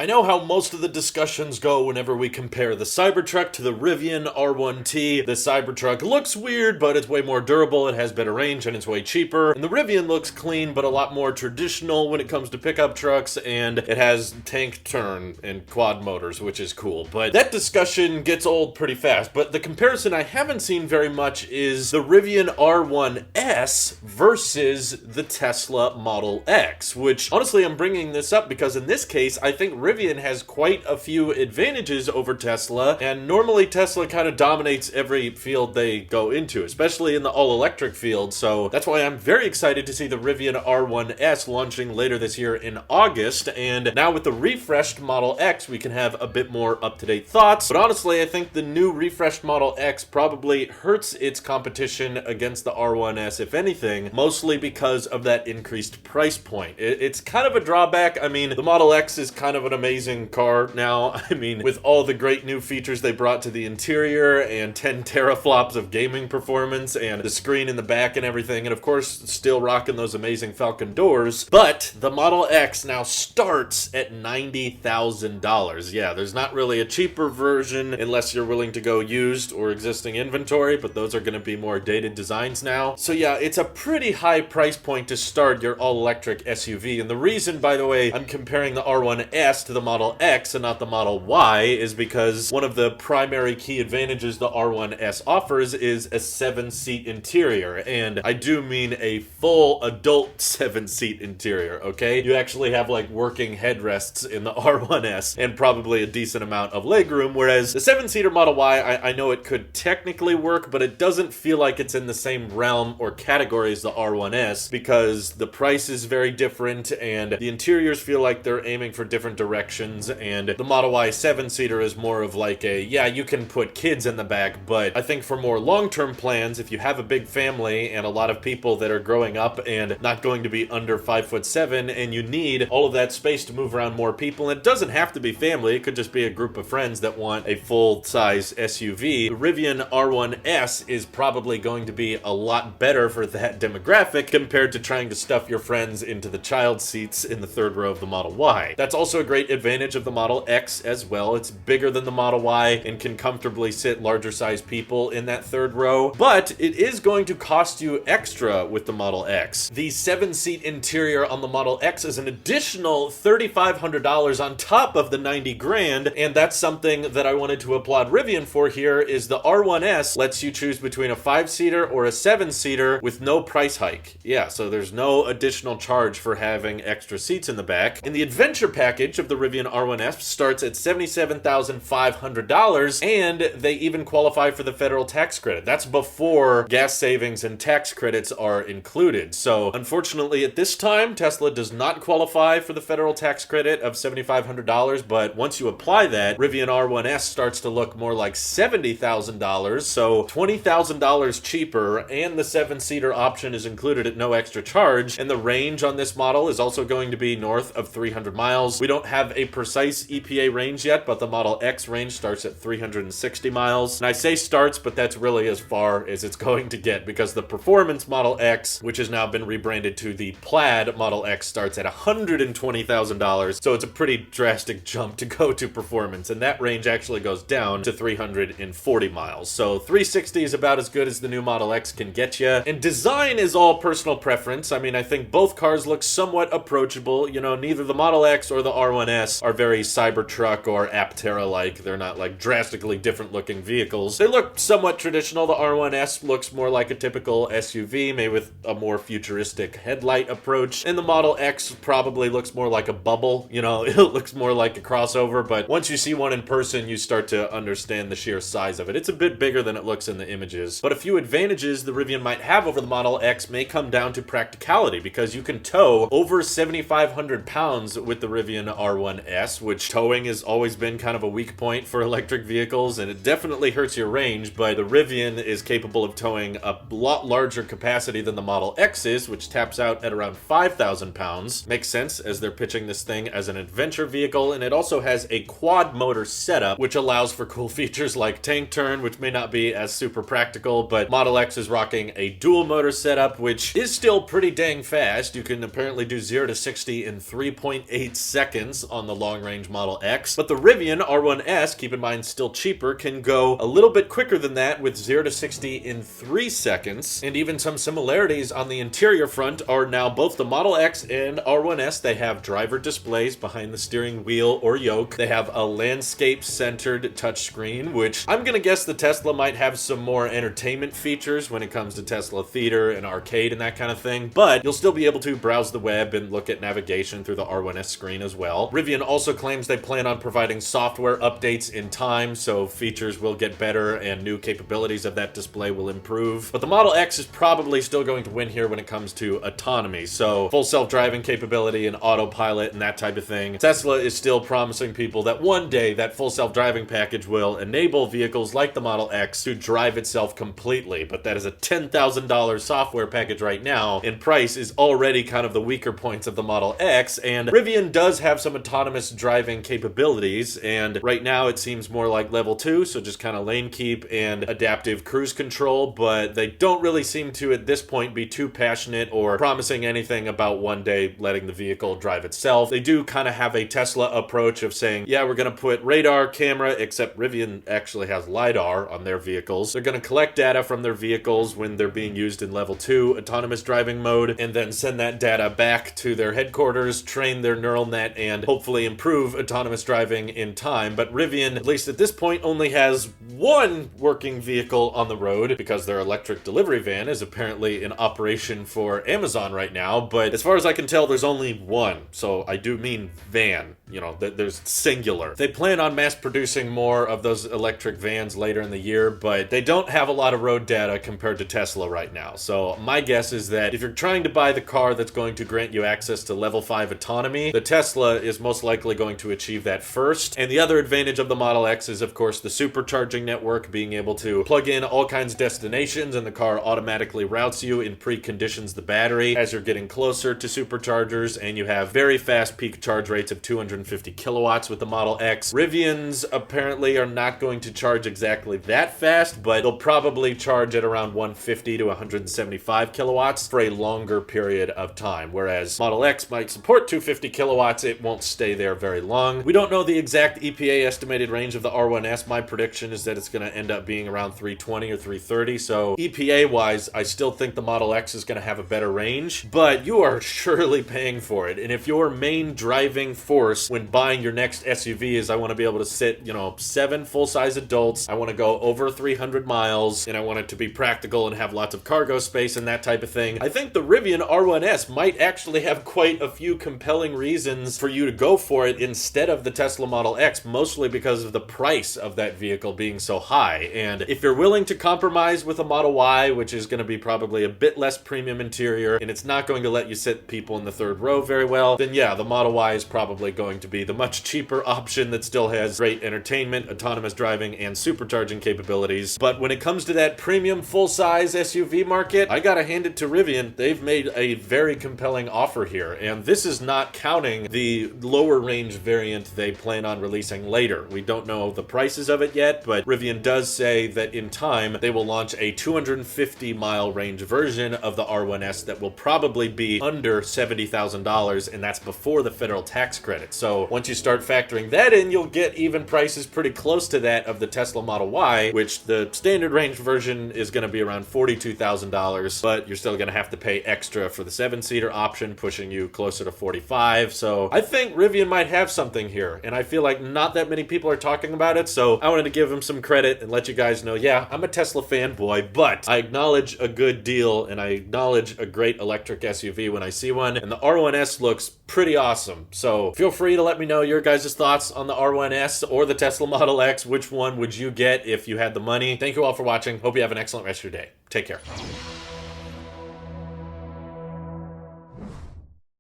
I know how most of the discussions go whenever we compare the Cybertruck to the Rivian R1T. The Cybertruck looks weird, but it's way more durable, it has better range, and it's way cheaper. And the Rivian looks clean, but a lot more traditional when it comes to pickup trucks, and it has tank turn and quad motors, which is cool. But that discussion gets old pretty fast. But the comparison I haven't seen very much is the Rivian R1S versus the Tesla Model X, which honestly I'm bringing this up because in this case, I think Rivian has quite a few advantages over Tesla, and normally Tesla kind of dominates every field they go into, especially in the all-electric field, so that's why I'm very excited to see the Rivian R1S launching later this year in August, and now with the refreshed Model X, we can have a bit more up-to-date thoughts, but honestly, I think the new refreshed Model X probably hurts its competition against the R1S, if anything, mostly because of that increased price point. It's kind of a drawback. I mean, the Model X is kind of an amazing car now. I mean, with all the great new features they brought to the interior and 10 teraflops of gaming performance and the screen in the back and everything, and of course, still rocking those amazing Falcon doors. But the Model X now starts at $90,000. Yeah, there's not really a cheaper version unless you're willing to go used or existing inventory, but those are going to be more dated designs now. So yeah, it's a pretty high price point to start your all-electric SUV. And the reason, by the way, I'm comparing the R1S to the Model X and not the Model Y is because one of the primary key advantages the R1S offers is a 7-seat interior, and I do mean a full adult 7-seat interior, okay? You actually have like working headrests in the R1S and probably a decent amount of legroom, whereas the 7-seater Model Y, I know it could technically work, but it doesn't feel like it's in the same realm or category as the R1S because the price is very different and the interiors feel like they're aiming for different directions, and the Model Y 7-seater is more of like a, yeah, you can put kids in the back, but I think for more long-term plans, if you have a big family and a lot of people that are growing up and not going to be under 5'7", and you need all of that space to move around more people, and it doesn't have to be family, it could just be a group of friends that want a full-size SUV, the Rivian R1S is probably going to be a lot better for that demographic compared to trying to stuff your friends into the child seats in the third row of the Model Y. That's also a great advantage of the Model X as well. It's bigger than the Model Y and can comfortably sit larger sized people in that third row, but it is going to cost you extra with the Model X. The 7-seat interior on the Model X is an additional $3,500 on top of the 90 grand, and that's something that I wanted to applaud Rivian for here is the R1S lets you choose between a 5-seater or a 7-seater with no price hike. Yeah, so there's no additional charge for having extra seats in the back. And the adventure package of the Rivian R1S starts at $77,500, and they even qualify for the federal tax credit. That's before gas savings and tax credits are included. So unfortunately at this time, Tesla does not qualify for the federal tax credit of $7,500, but once you apply that, Rivian R1S starts to look more like $70,000, so $20,000 cheaper, and the 7-seater option is included at no extra charge, and the range on this model is also going to be north of 300 miles. We don't have a precise EPA range yet, but the Model X range starts at 360 miles. And I say starts, but that's really as far as it's going to get because the performance Model X, which has now been rebranded to the Plaid Model X, starts at $120,000. So it's a pretty drastic jump to go to performance, and that range actually goes down to 340 miles. So 360 is about as good as the new Model X can get you. And design is all personal preference. I mean, I think both cars look somewhat approachable. You know, neither the Model X or the R1S are very Cybertruck or Aptera-like. They're not like drastically different looking vehicles. They look somewhat traditional. The R1S looks more like a typical SUV, maybe with a more futuristic headlight approach. And the Model X probably looks more like a bubble. You know, it looks more like a crossover, but once you see one in person, you start to understand the sheer size of it. It's a bit bigger than it looks in the images. But a few advantages the Rivian might have over the Model X may come down to practicality because you can tow over 7,500 pounds with the Rivian R1S, which towing has always been kind of a weak point for electric vehicles, and it definitely hurts your range, but the Rivian is capable of towing a lot larger capacity than the Model X is, which taps out at around 5,000 pounds. Makes sense as they're pitching this thing as an adventure vehicle, and it also has a quad motor setup, which allows for cool features like tank turn, which may not be as super practical, but Model X is rocking a dual motor setup, which is still pretty dang fast. You can apparently do 0 to 60 in 3.8 seconds, on the long-range Model X. But the Rivian R1S, keep in mind still cheaper, can go a little bit quicker than that with 0 to 60 in 3 seconds. And even some similarities on the interior front are now both the Model X and R1S. They have driver displays behind the steering wheel or yoke. They have a landscape-centered touchscreen, which I'm gonna guess the Tesla might have some more entertainment features when it comes to Tesla Theater and arcade and that kind of thing, but you'll still be able to browse the web and look at navigation through the R1S screen as well. Rivian also claims they plan on providing software updates in time, so features will get better and new capabilities of that display will improve. But the Model X is probably still going to win here when it comes to autonomy, so full self-driving capability and autopilot and that type of thing. Tesla is still promising people that one day that full self-driving package will enable vehicles like the Model X to drive itself completely, but that is a $10,000 software package right now, and price is already kind of the weaker points of the Model X, and Rivian does have some autonomous driving capabilities, and right now it seems more like level 2, so just kind of lane keep and adaptive cruise control, but they don't really seem to at this point be too passionate or promising anything about one day letting the vehicle drive itself. They do kind of have a Tesla approach of saying, yeah, we're going to put radar, camera, except Rivian actually has LiDAR on their vehicles. They're going to collect data from their vehicles when they're being used in level 2 autonomous driving mode, and then send that data back to their headquarters, train their neural net, and hopefully improve autonomous driving in time. But Rivian, at least at this point, only has one working vehicle on the road because their electric delivery van is apparently in operation for Amazon right now. But as far as I can tell, there's only one. So I do mean van. You know, there's singular. They plan on mass producing more of those electric vans later in the year, but they don't have a lot of road data compared to Tesla right now. So my guess is that if you're trying to buy the car that's going to grant you access to level 5 autonomy, the Tesla is most likely going to achieve that first. And the other advantage of the Model X is, of course, the supercharging network, being able to plug in all kinds of destinations and the car automatically routes you and preconditions the battery as you're getting closer to superchargers, and you have very fast peak charge rates of 250 kilowatts with the Model X. Rivians apparently are not going to charge exactly that fast, but they'll probably charge at around 150 to 175 kilowatts for a longer period of time, whereas Model X might support 250 kilowatts. It won't stay there very long. We don't know the exact EPA estimated range of the R1S. My prediction is that it's going to end up being around 320 or 330, so EPA-wise, I still think the Model X is going to have a better range, but you are surely paying for it. And if your main driving force when buying your next SUV is, I want to be able to sit, 7 full-size adults, I want to go over 300 miles, and I want it to be practical and have lots of cargo space and that type of thing, I think the Rivian R1S might actually have quite a few compelling reasons for you to go for it instead of the Tesla Model X, mostly because of the price of that vehicle being so high. And if you're willing to compromise with a Model Y, which is going to be probably a bit less premium interior, and it's not going to let you sit people in the third row very well, then yeah, the Model Y is probably going to be the much cheaper option that still has great entertainment, autonomous driving, and supercharging capabilities. But when it comes to that premium full-size SUV market, I gotta hand it to Rivian. They've made a very compelling offer here, and this is not counting the lower range variant they plan on releasing later. We don't know the prices of it yet, but Rivian does say that in time they will launch a 250 mile range version of the R1S that will probably be under $70,000, and that's before the federal tax credit. So once you start factoring that in, you'll get even prices pretty close to that of the Tesla Model Y, which the standard range version is going to be around $42,000, but you're still going to have to pay extra for the 7-seater option, pushing you closer to $45,000. So I think Rivian might have something here, and I feel like not that many people are talking about it, so I wanted to give them some credit and let you guys know, yeah, I'm a Tesla fanboy, but I acknowledge a good deal and I acknowledge a great electric SUV when I see one, and the R1S looks pretty awesome. So feel free to let me know your guys' thoughts on the R1S or the Tesla Model X. Which one would you get if you had the money? Thank you all for watching. Hope you have an excellent rest of your day. Take care.